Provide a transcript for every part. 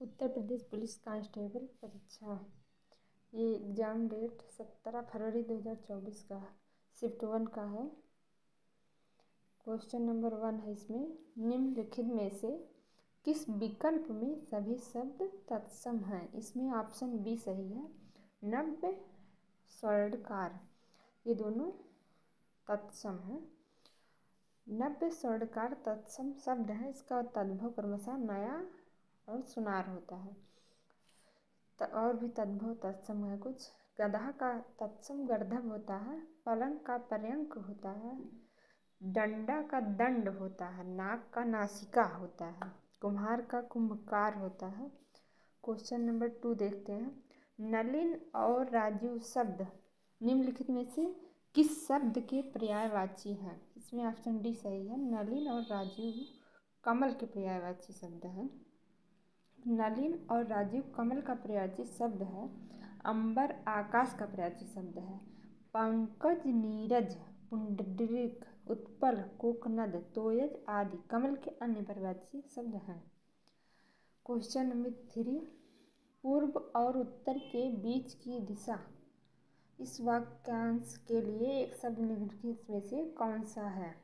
Uttar Pradesh police constable परीक्षा। ये exam date 17 फरवरी 2024 का है, शिफ्ट 1 का है। क्वेश्चन नंबर 1 है इसमें, निम्नलिखित में से किस विकल्प में सभी शब्द तत्सम हैं? इसमें ऑप्शन बी सही है। नव्य स्वर्णकार, ये दोनों तत्सम हैं। नव्य स्वर्णकार तत्सम शब्द है, इसका तद्भव क्रमशः नया और सुनार होता है। और भी तद्भव तत्सम है कुछ। गधा का तत्सम गर्दभ होता है। पलंग का पर्यंक होता है। डंडा का दंड होता है। नाक का नासिका होता है। कुम्हार का कुंभकार होता है। क्वेश्चन नंबर 2 देखते हैं। नलिन और राजीव शब्द निम्नलिखित में से किस शब्द के पर्यायवाची हैं? इसमें ऑप्शन डी सही है। नलिन और राजीव कमल के पर्यायवाची शब्द हैं। नलिन और राजीव कमल का पर्यायवाची शब्द है। अंबर आकाश का पर्यायवाची शब्द है। पंकज नीरज पुंडरीक उत्पल कोकनद तोयज आदि कमल के अन्य पर्यायवाची शब्द हैं। क्वेश्चन नंबर 3, पूर्व और उत्तर के बीच की दिशा, इस वाक्यांश के लिए एक शब्द निम्नलिखित में से कौन सा है?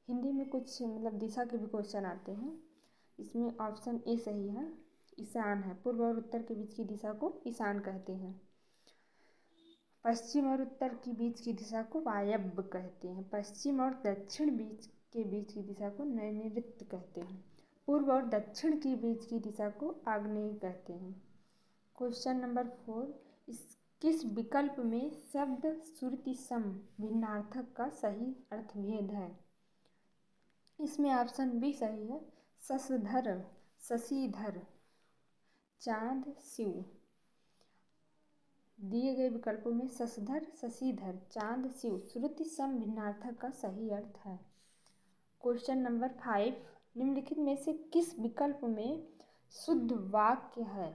हिंदी में कुछ दिशा के भी क्वेश्चन आते हैं। इसमें ऑप्शन ए सही है, ईशान है। पूर्व और उत्तर के बीच की दिशा को ईशान कहते हैं। पश्चिम और उत्तर के बीच की दिशा को वायव्य कहते हैं। पश्चिम और दक्षिण बीच के बीच की दिशा को नैऋत्य कहते हैं। पूर्व और दक्षिण के बीच की दिशा को आग्नेय कहते हैं। क्वेश्चन नंबर 4, किस विकल्प में शब्द श्रुति सम भिन्नार्थक का सही अर्थभेद है? इसमें ऑप्शन बी सही है। शशधर शशिधर चांद शिव। दिए गए विकल्पों में शशधर शशिधर चांद शिव श्रुति सम भिन्नार्थक का सही अर्थ है। क्वेश्चन नंबर 5, निम्नलिखित में से किस विकल्प में शुद्ध वाक्य है?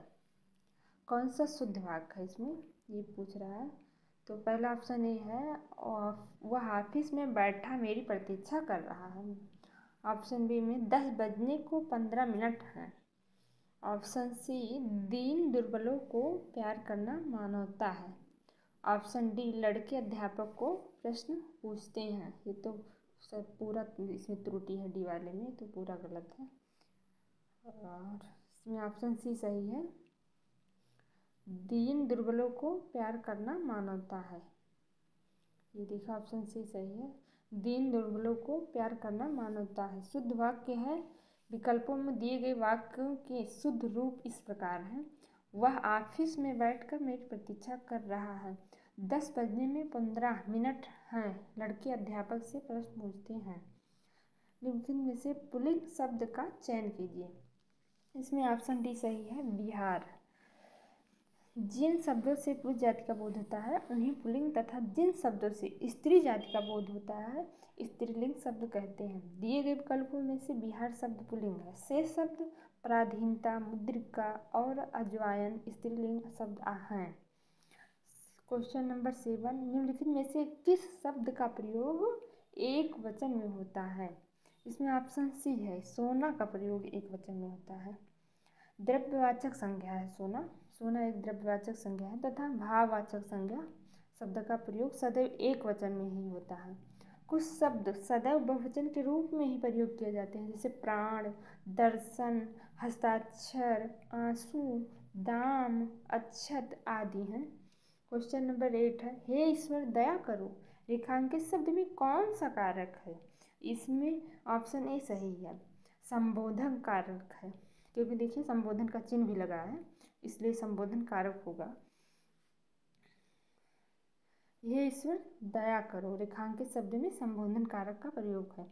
कौन सा शुद्ध वाक्य है इसमें ये पूछ रहा है। तो पहला ऑप्शन ए है, वह ऑफिस में बैठा मेरी प्रतीक्षा कर रहा है। ऑप्शन बी में 10 बजने को 15 मिनट हैं। ऑप्शन सी, दीन दुर्बलों को प्यार करना मानवता है। ऑप्शन डी, लड़के अध्यापक को प्रश्न पूछते हैं। ये तो सब पूरा इसमें त्रुटि है, डी वाले में तो पूरा गलत है। और इसमें ऑप्शन सी सही है, दीन दुर्बलों को प्यार करना मानवता है। ये देखा, ऑप्शन सी सही है, दीन दुर्बलों को प्यार करना मानवता है। शुद्ध वाक्य है। विकल्पों में दिए गए वाक्यों के शुद्ध रूप इस प्रकार हैं। वह ऑफिस में बैठकर मेरी प्रतीक्षा कर रहा है। 10 बजने में 15 मिनट हैं। लड़के अध्यापक से प्रश्न पूछते हैं। निम्नलिखित में से पुल्लिंग शब्द का चयन कीजिए। इसमें ऑप्शन डी सही है, बिहार। जिन शब्दों से पुरुष जाति का बोध होता है उन्हें पुल्लिंग तथा जिन शब्दों से स्त्री जाति का बोध होता है स्त्रीलिंग शब्द कहते हैं। दिए गए विकल्पों में से बिहार शब्द पुल्लिंग है। शेष शब्द पराधीनता, मुद्रिका और अजवायन स्त्रीलिंग शब्द हैं। क्वेश्चन नंबर 7, निम्नलिखित में से किस शब्द का प्रयोग एक वचन में होता है? इसमें ऑप्शन सी है, सोना का प्रयोग एक वचन में होता है। द्रव्यवाचक संज्ञा है सोना। सोना एक द्रव्यवाचक संज्ञा है तथा भाववाचक संज्ञा शब्द का प्रयोग सदैव एक वचन में ही होता है। कुछ शब्द सदैव बहुवचन के रूप में ही प्रयोग किए जाते हैं, जैसे प्राण, दर्शन, हस्ताक्षर, आंसू, दाम, अक्षत आदि हैं। क्वेश्चन नंबर 8 है, हे ईश्वर दया करो, रेखांकित शब्द में कौन सा कारक है? इसमें ऑप्शन ए सही है, संबोधन कारक है, क्योंकि देखिए संबोधन का चिन्ह भी लगा है, इसलिए संबोधन कारक होगा। यह ईश्वर दया करो रेखांकित शब्द में संबोधन कारक का प्रयोग है।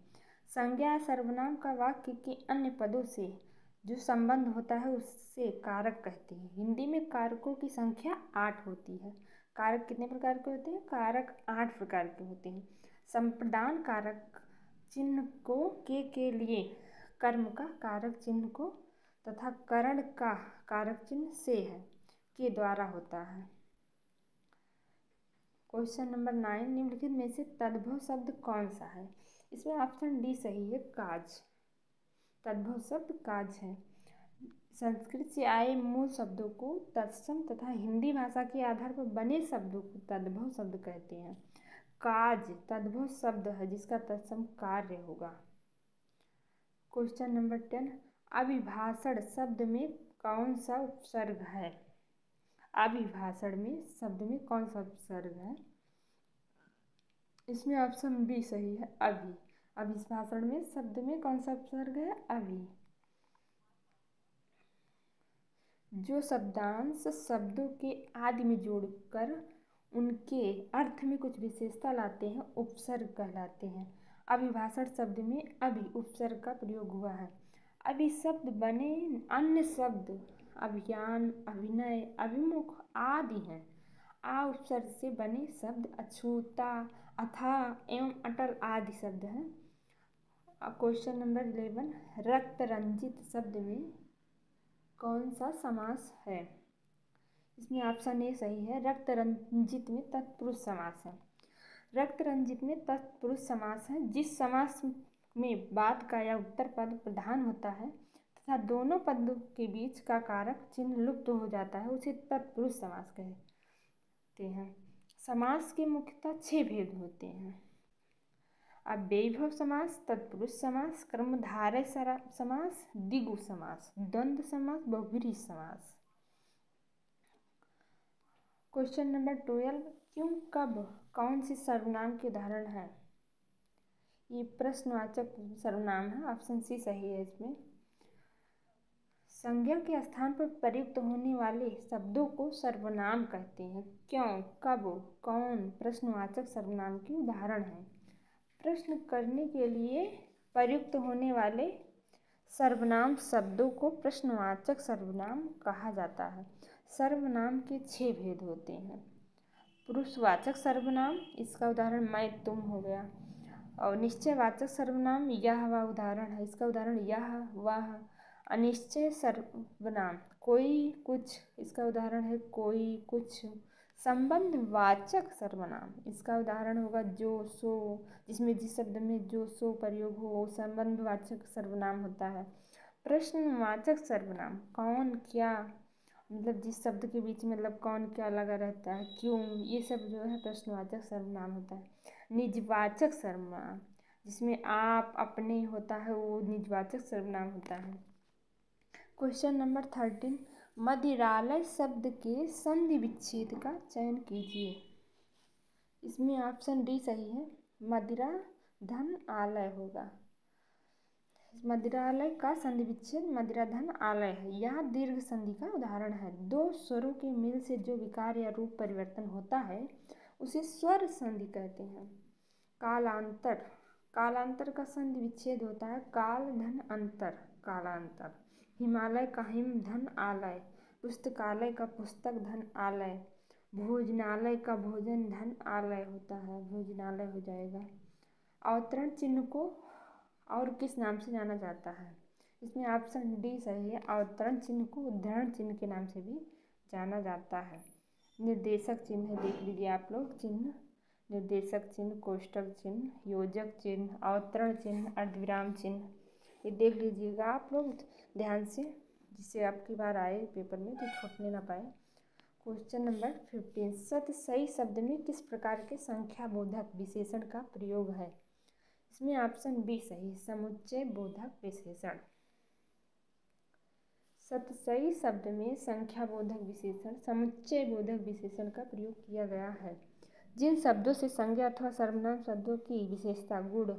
संज्ञा या सर्वनाम का वाक्य के अन्य पदों से जो संबंध होता है उससे कारक कहते हैं। हिंदी में कारकों की संख्या 8 होती है। कारक कितने प्रकार के होते हैं? कारक 8 प्रकार के होते हैं। संप्रदान कारक चिन्ह को के लिए, कर्म का कारक चिन्ह को तथा करण का कारक चिन्ह से है के द्वारा होता है। क्वेश्चन नंबर 9, निम्नलिखित में से तद्भव शब्द कौन सा है? इसमें ऑप्शन डी सही है, काज। तद्भव शब्द काज है। संस्कृत से आए मूल शब्दों को तत्सम तथा हिंदी भाषा के आधार पर बने शब्दों को तद्भव शब्द कहते हैं। काज तद्भव शब्द है जिसका तत्सम कार्य होगा। क्वेश्चन नंबर 10, अभिभाषण शब्द में कौन सा उपसर्ग है? अभिभाषण में शब्द में कौन सा उपसर्ग है? इसमें ऑप्शन बी सही है, अभी। अभिभाषण में शब्द में कौन सा उपसर्ग है? अभी। जो शब्दांश शब्दों के आदि में जोड़कर उनके अर्थ में कुछ विशेषता लाते हैं उपसर्ग कहलाते हैं। अभिभाषण शब्द में अभि उपसर्ग का प्रयोग हुआ है। अभि शब्द बने अन्य शब्द अभियान, अभिनय, अभिमुख आदि हैं। आ उपसर्ग से बने शब्द अछूता, अथाह एवं अटल आदि शब्द हैं। क्वेश्चन नंबर 11, रक्त रंजित शब्द में कौन सा समास है? इसमें ऑप्शन ए सही है, रक्त रंजित में तत्पुरुष समास है। रक्त रंजित में तत्पुरुष समास है जिस समास में बाद का या उत्तर पद प्रधान होता है तथा दोनों पदों के बीच का कारक चिन्ह लुप्त हो जाता है उसे तत्पुरुष समास कहते हैं। समास के मुख्यतः 6 भेद होते हैं। अव्ययीभाव समास, तत्पुरुष समास, कर्मधारय समास, द्विगु समास, द्वंद्व समास, बहुव्रीहि समास। क्वेश्चन नंबर 12, क्यों, कब, कौन सी सर्वनाम के उदाहरण है? ये प्रश्नवाचक सर्वनाम है, ऑप्शन सी सही है इसमें। संज्ञा के स्थान पर प्रयुक्त होने वाले शब्दों को सर्वनाम कहते हैं। क्यों, कब, कौन प्रश्नवाचक सर्वनाम के उदाहरण हैं। प्रश्न करने के लिए प्रयुक्त होने वाले सर्वनाम शब्दों को प्रश्नवाचक सर्वनाम कहा जाता है। सर्वनाम के 6 भेद होते हैं। पुरुषवाचक सर्वनाम, इसका उदाहरण मैं, तुम हो गया। और निश्चयवाचक सर्वनाम यह वह उदाहरण है, इसका उदाहरण यह वह। अनिश्चय सर्वनाम कोई कुछ, इसका उदाहरण है कोई कुछ। संबंधवाचक सर्वनाम, इसका उदाहरण होगा जो सो, जिसमें जिस शब्द में जो सो प्रयोग हो वो संबंधवाचक सर्वनाम होता है। प्रश्नवाचक सर्वनाम कौन क्या, मतलब जिस शब्द के बीच में मतलब कौन क्या लगा रहता है, क्यों, ये सब जो है प्रश्नवाचक सर्वनाम होता है। निजवाचक सर्वनाम जिसमें आप, अपने होता है वो निजवाचक सर्वनाम होता है। क्वेश्चन नंबर 13, मदिरालय शब्द के संधि विच्छेद का चयन कीजिए। इसमें ऑप्शन डी सही है, मदिरा धन आलय होगा। मदिरालय का संधि विच्छेद मदिरा धन आलय है। यह दीर्घ संधि का उदाहरण है। 2 स्वरों के मिल से जो विकार या रूप परिवर्तन होता है उसे स्वर संधि कहते हैं। कालांतर, कालांतर का संधि विच्छेद होता है काल धन अंतर, कालांतर। हिमालय का हिम धन आलय, पुस्तकालय का पुस्तक धन आलय, भोजनालय का भोजन धन आलय होता है, भोजनालय हो जाएगा। अवतरण चिन्ह को और किस नाम से जाना जाता है? इसमें ऑप्शन डी सही है, अवतरण चिन्ह को उद्धरण चिन्ह के नाम से भी जाना जाता है। निर्देशक चिन्ह देख लीजिए आप लोग, चिन्ह निर्देशक चिन्ह, कोष्टक चिन्ह, योजक चिन्ह, अवतरण चिन्ह, अर्धविराम चिन्ह, ये देख लीजिएगा आप लोग ध्यान से, जिससे आपकी बार आए पेपर में तो छूटने ना पाए। क्वेश्चन नंबर 15, सत सही शब्द में किस प्रकार के संख्या बोधक विशेषण का प्रयोग है? इसमें ऑप्शन बी सही, समुच्चय बोधक विशेषण। सतसई शब्द में संख्या बोधक विशेषण, समुच्चय बोधक विशेषण का प्रयोग किया गया है। जिन शब्दों से संज्ञा अथवा सर्वनाम शब्दों की विशेषता, गुण,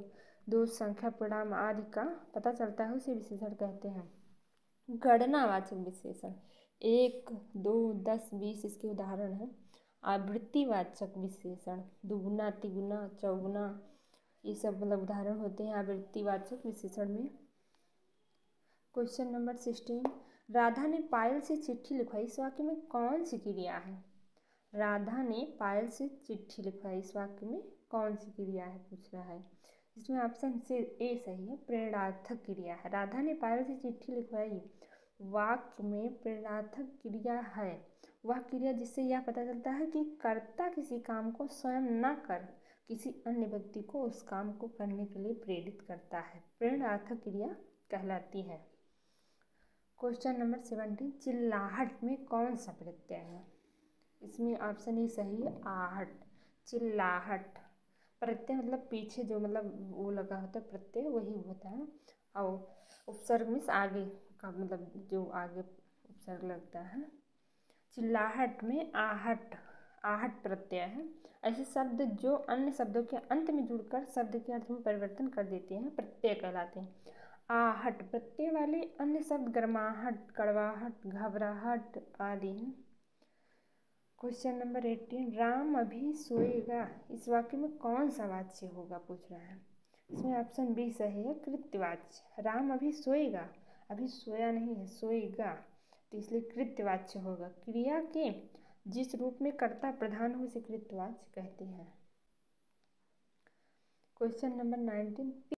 दोष, संख्या, परिणाम आदि का पता चलता है उसे विशेषण कहते हैं। गणनावाचक विशेषण 1, 2, 10, 20 इसके उदाहरण हैं। आवृत्तिवाचक विशेषण दुगुना, तिगुना, चौगुना, ये सब मतलब उदाहरण होते हैं आवृत्तिवाचक विशेषण में। क्वेश्चन नंबर 16, राधा ने पायल से चिट्ठी लिखवाई, इस वाक्य में कौन सी क्रिया है? राधा ने पायल से चिट्ठी लिखवाई, इस वाक्य में कौन सी क्रिया है पूछ रहा है। इसमें ऑप्शन से ए सही है, प्रेरणार्थक क्रिया है। राधा ने पायल से चिट्ठी लिखवाई वाक्य में प्रेरणार्थक क्रिया है वह क्रिया जिससे यह पता चलता है कि कर्ता किसी काम को स्वयं न कर किसी अन्य व्यक्ति को उस काम को करने के लिए प्रेरित करता है, प्रेरणार्थक क्रिया कहलाती है। क्वेश्चन नंबर 17, चिल्लाहट में कौन सा प्रत्यय है? इसमें ऑप्शन ए सही है, आहट। चिल्लाहट प्रत्यय मतलब पीछे जो मतलब वो लगा होता है प्रत्यय वही होता है, और उपसर्ग मीन्स आगे का मतलब जो आगे उपसर्ग लगता है। चिल्लाहट में आहट आहट प्रत्यय है। ऐसे शब्द जो अन्य शब्दों के अंत में जुड़कर शब्द के अर्थ में परिवर्तन कर देते हैं प्रत्यय कहलाते हैं। आहट प्रत्यय वाले अन्य शब्द गर्माहट, कड़वाहट, घबराहट आदि हैं। क्वेश्चन नंबर 18, राम अभी सोएगा, इस वाक्य में कौन सा वाच्य होगा पूछ रहा है। इसमें ऑप्शन बी सही है, कृत्यवाच्य। राम अभी सोएगा, अभी सोया नहीं है, सोएगा, तो इसलिए कृत्यवाच्य होगा। क्रिया के जिस रूप में कर्ता प्रधान हो उसे कृत्यवाच्य कहते हैं। Question number 19,